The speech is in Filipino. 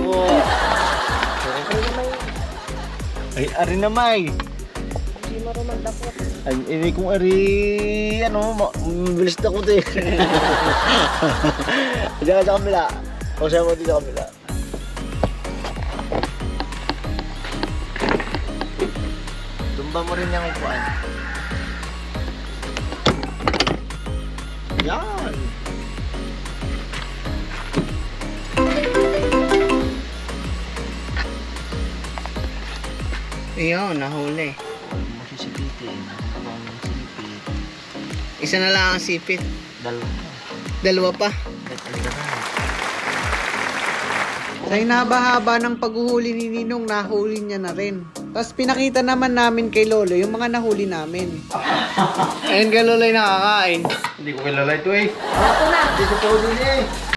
Oo. Ay, ari na may. Hindi marunong dapot. Ay, ini kung ari, ano, mabilis na ko ito eh. Diyan ka sa kamila. O siya mo dito sa kamila. Tumba mo rin yung upuan. Yan. Ayun, nahuli. Masisipitin. Ang sipit. Isa na lang ang sipit. Dalawa. Dalawa pa. Sa hinahaba-haba ng paghuhuli ni Ninong, nahuli niya na rin. Tapos pinakita naman namin kay Lolo yung mga nahuli namin. Ayun kay Lolo yung nakakain. Hindi ko kilala ito eh. Ako na. Hindi ko din eh.